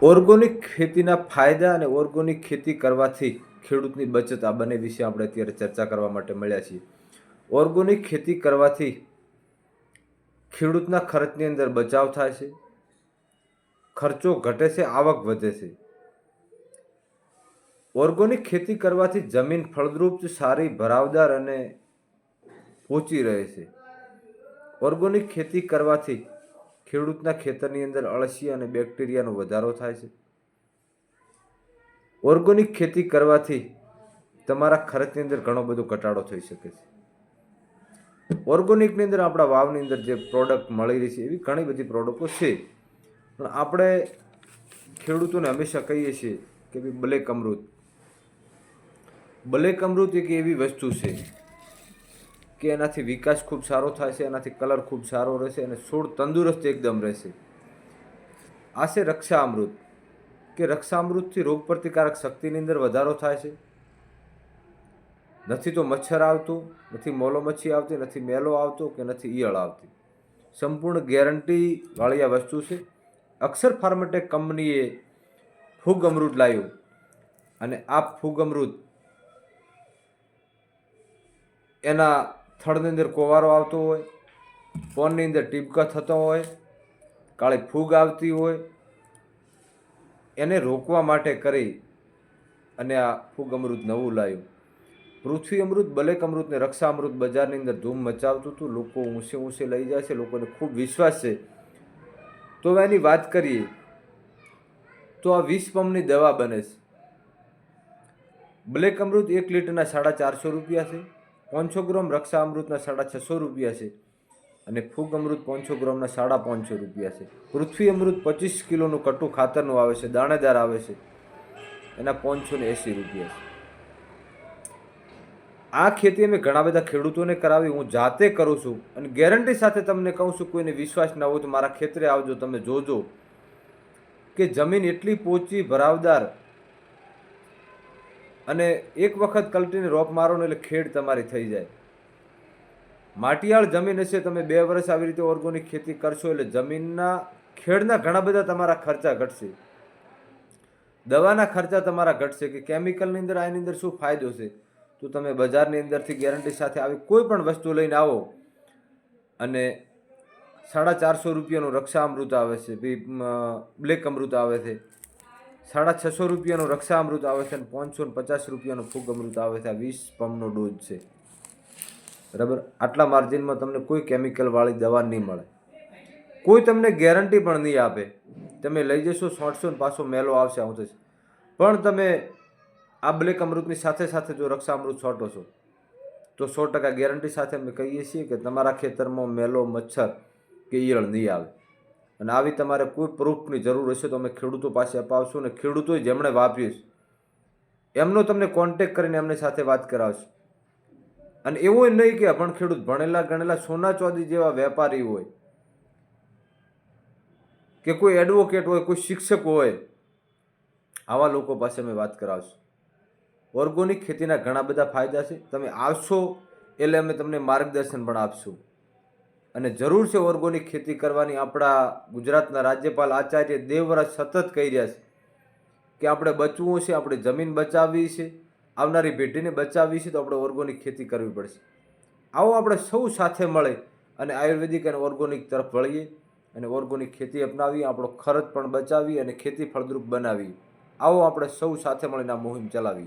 Organic ખેતીના ફાયદા અને ઓર્ગોનિક ખેતી કરવાથી ખેડૂતની બચત આ બંને વિશે આપણે અત્યારે ચર્ચા કરવા માટે મળ્યા છીએ. ઓર્ગોનિક ખેતી કરવાથી ખેડૂતના ખર્ચની અંદર બચાવ થાય છે, ખર્ચો ઘટે છે, આવક વધે છે. ઓર્ગોનિક ખેતી કરવાથી જમીન ફળદ્રુપ, સારી, ભરાવદાર અને પોચી રહે છે. ઓર્ગોનિક ખેતી કરવાથી ખેડૂતના ખેતરની અંદર અળસી અને બેક્ટેરિયાનો વધારો થાય છે. ઓર્ગોનિક ખેતી કરવાથી તમારા ખર્ચની અંદર ઘણો બધો ઘટાડો થઈ શકે છે. ઓર્ગોનિકની અંદર આપણા વાવની અંદર જે પ્રોડક્ટ મળી રહી છે એવી ઘણી બધી પ્રોડક્ટો છે, પણ આપણે ખેડૂતોને હંમેશા કહીએ છીએ કે ભાઈ બ્લેક અમૃત એક એવી વસ્તુ છે કે એનાથી વિકાસ ખૂબ સારો થાય છે, એનાથી કલર ખૂબ સારો રહેશે અને છોડ તંદુરસ્ત એકદમ રહેશે. આ છે રક્ષામૃત, કે રક્ષામૃતથી રોગ પ્રતિકારક શક્તિની અંદર વધારો થાય છે. નથી તો મચ્છર આવતું, નથી મોલોમચ્છી આવતી, નથી મેલો આવતો કે નથી ઈયળ આવતી. સંપૂર્ણ ગેરંટીવાળી આ વસ્તુ છે. અક્ષર ફાર્મેટેક કંપનીએ ફૂગ અમૃત લાવ્યું અને આ ફૂગ અમૃત એના થડની અંદર કોવારો આવતો હોય, પોનની અંદર ટીપકા થતો હોય, કાળી ફૂગ આવતી હોય, એને રોકવા માટે કરી અને આ ફૂગ અમૃત નવું લાવ્યું. પૃથ્વી અમૃત, બ્લેક અમૃત ને રક્ષા અમૃત બજારની અંદર ધૂમ મચાવતું હતું. લોકો ઊંચે લઈ જાય છે, લોકોને ખૂબ વિશ્વાસ છે. તો હવે એની વાત કરીએ તો આ 20 પંપની દવા બને છે. બ્લેક અમૃત 1 લીટરના 450 રૂપિયા છે, 500 ગ્રામ રક્ષા અમૃતના 650 રૂપિયા છે અને ફૂગ અમૃત 500 ગ્રામના 550 રૂપિયા છે. પૃથ્વી અમૃત 25 કિલોનું કટુ ખાતરનું આવે છે, દાણેદાર આવે છે, એના 580 રૂપિયા છે. આ ખેતી અમે ઘણા બધા ખેડૂતોને કરાવી, હું જાતે કરું છું અને ગેરંટી સાથે તમને કહું છું, કોઈને વિશ્વાસ ન હોય તો મારા ખેતરે આવજો, તમે જોજો કે જમીન એટલી પોચી, ભરાવદાર અને એક વખત કલ્ટીને રોપ મારો ને એટલે ખેડ તમારી થઈ જાય. માટીયાળ જમીન હશે, તમે 2 વર્ષ આવી રીતે ઓર્ગોનિક ખેતી કરશો એટલે જમીનના ખેડના ઘણા બધા તમારા ખર્ચા ઘટશે, દવાના ખર્ચા તમારા ઘટશે. કે કેમિકલની અંદર આની અંદર શું ફાયદો છે, તો તમે બજારની અંદરથી ગેરંટી સાથે આવી કોઈ પણ વસ્તુ લઈને આવો અને 450 રૂપિયાનું રક્ષા અમૃત આવે છે, બ્લેક અમૃત આવે છે, 650 રૂપિયાનું રક્ષા અમૃત આવે છે અને 550 રૂપિયાનું ફૂગ અમૃત આવે છે. આ 20 પંપનો ડોઝ છે, બરાબર. આટલા માર્જિનમાં તમને કોઈ કેમિકલવાળી દવા નહીં મળે, કોઈ તમને ગેરંટી પણ નહીં આપે. તમે લઈ જશો, છોડશો ને પાછો મેલો આવશે, આવું થશે. પણ તમે આ બ્લેક અમૃતની સાથે સાથે જો રક્ષા અમૃત છોટો છો તો 100% ગેરંટી સાથે અમે કહીએ છીએ કે તમારા ખેતરમાં મેલો, મચ્છર કે ઈયળ નહીં આવે. અને આવી તમારે કોઈ પ્રૂફની જરૂર હશે તો અમે ખેડૂતો પાસે અપાવશું અને ખેડૂતોએ જેમણે વાપર્યું એમનો તમને કોન્ટેક્ટ કરીને એમની સાથે વાત કરાવશું. અને એવું નહીં કે અભણ ખેડૂત, ભણેલા ગણેલા સોના ચોદી જેવા વેપારી હોય કે કોઈ એડવોકેટ હોય, કોઈ શિક્ષક હોય, આવા લોકો પાસે અમે વાત કરાવશું. ઓર્ગોનિક ખેતીના ઘણા બધા ફાયદા છે. તમે આવશો એટલે અમે તમને માર્ગદર્શન પણ આપશું. અને જરૂર છે ઓર્ગોનિક ખેતી કરવાની. આપણા ગુજરાતના રાજ્યપાલ આચાર્ય દેવવ્રત સતત કહી રહ્યા છે કે આપણે બચવું છે, આપણે જમીન બચાવવી છે, આવનારી પેઢીને બચાવવી છે, તો આપણે ઓર્ગોનિક ખેતી કરવી પડશે. આવો આપણે સૌ સાથે મળે અને આયુર્વેદિક અને ઓર્ગોનિક તરફ વળીએ અને ઓર્ગોનિક ખેતી અપનાવીએ, આપણો ખર્ચ પણ બચાવીએ અને ખેતી ફળદ્રુપ બનાવીએ. આવો આપણે સૌ સાથે મળીને આ મુહિમ ચલાવીએ.